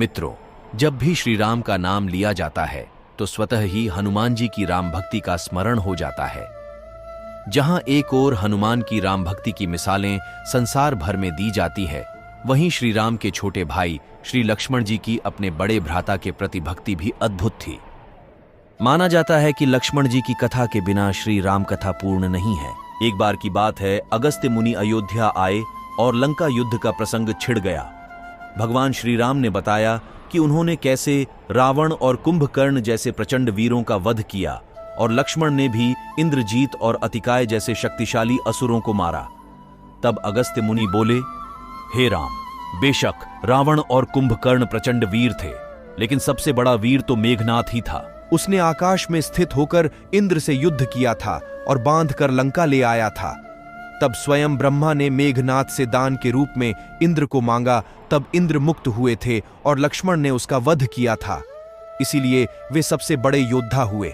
मित्रों, जब भी श्री राम का नाम लिया जाता है तो स्वतः ही हनुमान जी की राम भक्ति का स्मरण हो जाता है। जहां एक ओर हनुमान की राम भक्ति की मिसालें संसार भर में दी जाती है, वहीं श्री राम के छोटे भाई श्री लक्ष्मण जी की अपने बड़े भ्राता के प्रति भक्ति भी अद्भुत थी। माना जाता है कि लक्ष्मण जी की कथा के बिना श्री राम कथा पूर्ण नहीं है। एक बार की बात है, अगस्त्य मुनि अयोध्या आए और लंका युद्ध का प्रसंग छिड़ गया। भगवान श्री राम ने बताया कि उन्होंने कैसे रावण और कुंभकर्ण जैसे प्रचंड वीरों का वध किया और लक्ष्मण ने भी इंद्रजीत और अतिकाय जैसे शक्तिशाली असुरों को मारा। तब अगस्त्य मुनि बोले, हे राम, बेशक रावण और कुंभकर्ण प्रचंड वीर थे, लेकिन सबसे बड़ा वीर तो मेघनाथ ही था। उसने आकाश में स्थित होकर इंद्र से युद्ध किया था और बांधकर लंका ले आया था। तब स्वयं ब्रह्मा ने मेघनाथ से दान के रूप में इंद्र को मांगा, तब इंद्र मुक्त हुए थे और लक्ष्मण ने उसका वध किया था। इसीलिए वे सबसे बड़े योद्धा हुए।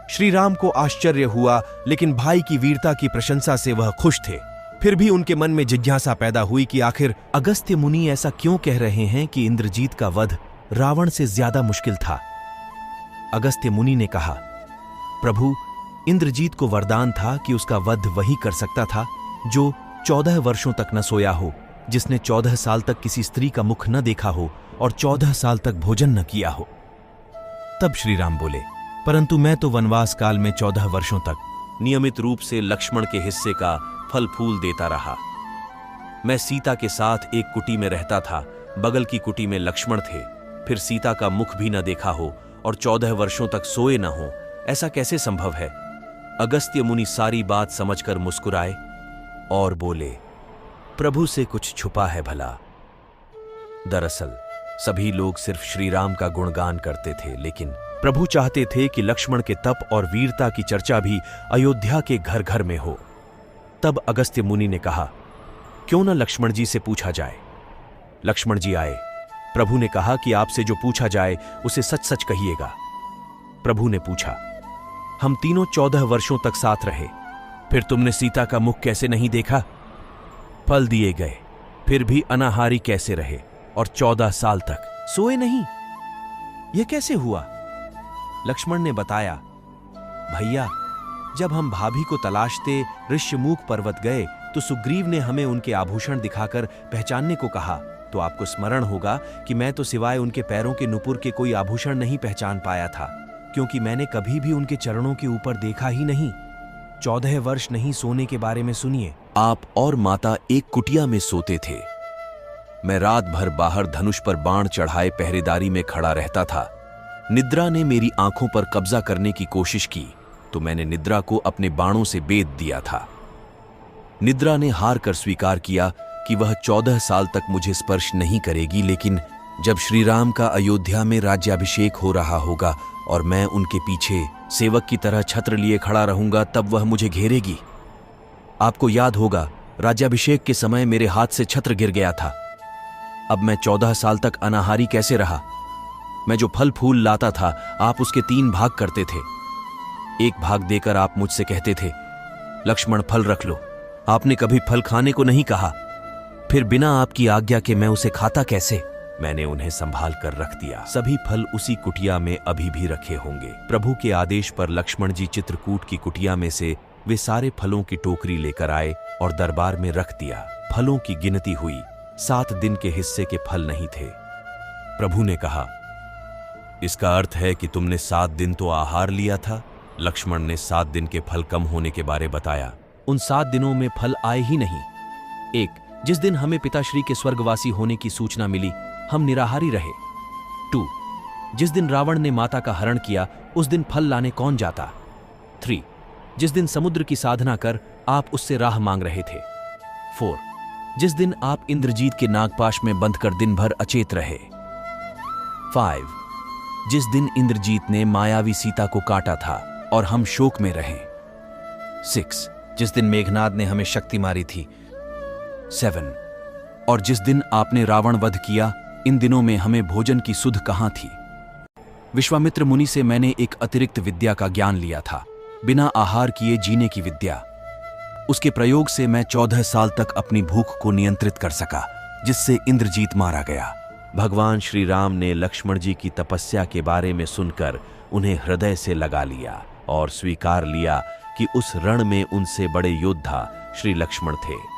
श्री राम को आश्चर्य हुआ, लेकिन भाई की वीरता की प्रशंसा से वह खुश थे। फिर भी उनके मन में जिज्ञासा पैदा हुई कि आखिर अगस्त्य मुनि ऐसा क्यों कह रहे हैं कि इंद्रजीत का वध रावण से ज्यादा मुश्किल था। अगस्त्य मुनि ने कहा, प्रभु, इंद्रजीत को वरदान था कि उसका वध वही कर सकता था जो 14 वर्षों तक न सोया हो, जिसने 14 साल तक किसी स्त्री का मुख न देखा हो और 14 साल तक भोजन न किया हो। तब श्री राम बोले, परंतु मैं तो वनवास काल में 14 वर्षों तक नियमित रूप से लक्ष्मण के हिस्से का फल फूल देता रहा। मैं सीता के साथ एक कुटी में रहता था, बगल की कुटी में लक्ष्मण थे। फिर सीता का मुख भी न देखा हो और 14 वर्षों तक सोए न हो, ऐसा कैसे संभव है? अगस्त्य मुनि सारी बात समझकर मुस्कुराए और बोले, प्रभु से कुछ छुपा है भला। दरअसल सभी लोग सिर्फ श्री राम का गुणगान करते थे, लेकिन प्रभु चाहते थे कि लक्ष्मण के तप और वीरता की चर्चा भी अयोध्या के घर घर में हो। तब अगस्त्य मुनि ने कहा, क्यों न लक्ष्मण जी से पूछा जाए। लक्ष्मण जी आए। प्रभु ने कहा कि आपसे जो पूछा जाए उसे सच सच कहिएगा। प्रभु ने पूछा, हम तीनों 14 वर्षों तक साथ रहे, फिर तुमने सीता का मुख कैसे नहीं देखा? फल दिए गए, फिर भी अनाहारी कैसे रहे और 14 साल तक सोए नहीं? यह कैसे हुआ? लक्ष्मण ने बताया, भैया, जब हम भाभी को तलाशते ऋष्यमुख पर्वत गए तो सुग्रीव ने हमें उनके आभूषण दिखाकर पहचानने को कहा। तो आपको स्मरण होगा कि मैं तो सिवाय उनके पैरों के नुपुर के कोई आभूषण नहीं पहचान पाया था, क्योंकि मैंने कभी भी उनके चरणों के ऊपर देखा ही नहीं। 14 वर्ष नहीं सोने के बारे में सुनिए। आप और माता एक कुटिया में सोते थे। मैं रात भर बाहर धनुष पर बाण चढ़ाए पहरेदारी में खड़ा रहता था। निद्रा ने मेरी आंखों पर कब्जा करने की कोशिश की तो मैंने निद्रा को अपने बाणों से बेध दिया था। निद्रा ने हार कर स्वीकार किया कि वह 14 साल तक मुझे स्पर्श नहीं करेगी, लेकिन जब श्री राम का अयोध्या में राज्याभिषेक हो रहा होगा और मैं उनके पीछे सेवक की तरह छत्र लिए खड़ा रहूंगा, तब वह मुझे घेरेगी। आपको याद होगा, राज्याभिषेक के समय मेरे हाथ से छत्र गिर गया था। अब मैं 14 साल तक अनाहारी कैसे रहा? मैं जो फल फूल लाता था, आप उसके 3 भाग करते थे। एक भाग देकर आप मुझसे कहते थे, लक्ष्मण, फल रख लो। आपने कभी फल खाने को नहीं कहा। फिर बिना आपकी आज्ञा के मैं उसे खाता कैसे? मैंने उन्हें संभाल कर रख दिया। सभी फल उसी कुटिया में अभी भी रखे होंगे। प्रभु के आदेश पर लक्ष्मण जी चित्रकूट की कुटिया में से वे सारे फलों की टोकरी लेकर आए और दरबार में रख दिया। फलों की गिनती हुई, 7 दिन के हिस्से के फल नहीं थे। प्रभु ने कहा, इसका अर्थ है कि तुमने 7 दिन तो आहार लिया था। लक्ष्मण ने 7 दिन के फल कम होने के बारे बताया। उन 7 दिनों में फल आए ही नहीं। 1, जिस दिन हमें पिताश्री के स्वर्गवासी होने की सूचना मिली, हम निराहारी रहे। 2, जिस दिन रावण ने माता का हरण किया, उस दिन फल लाने कौन जाता? 3, जिस दिन समुद्र की साधना कर आप उससे राह मांग रहे थे। 4, जिस दिन आप इंद्रजीत के नागपाश में बंधकर दिन भर अचेत रहे। 5, जिस दिन इंद्रजीत ने मायावी सीता को काटा था और हम शोक में रहे। 6, जिस दिन मेघनाद ने हमें शक्ति मारी थी। 7, और जिस दिन आपने रावण वध किया, इन दिनों में हमें भोजन की सुध कहां थी? विश्वामित्र मुनि से मैंने एक अतिरिक्त विद्या का ज्ञान लिया था, बिना आहार किए जीने की विद्या। उसके प्रयोग से मैं 14 साल तक अपनी भूख को नियंत्रित कर सका, जिससे इंद्रजीत मारा गया। भगवान श्री राम ने लक्ष्मण जी की तपस्या के बारे में सुनकर उन्हें हृदय से लगा लिया और स्वीकार लिया कि उस रण में उनसे बड़े योद्धा श्री लक्ष्मण थे।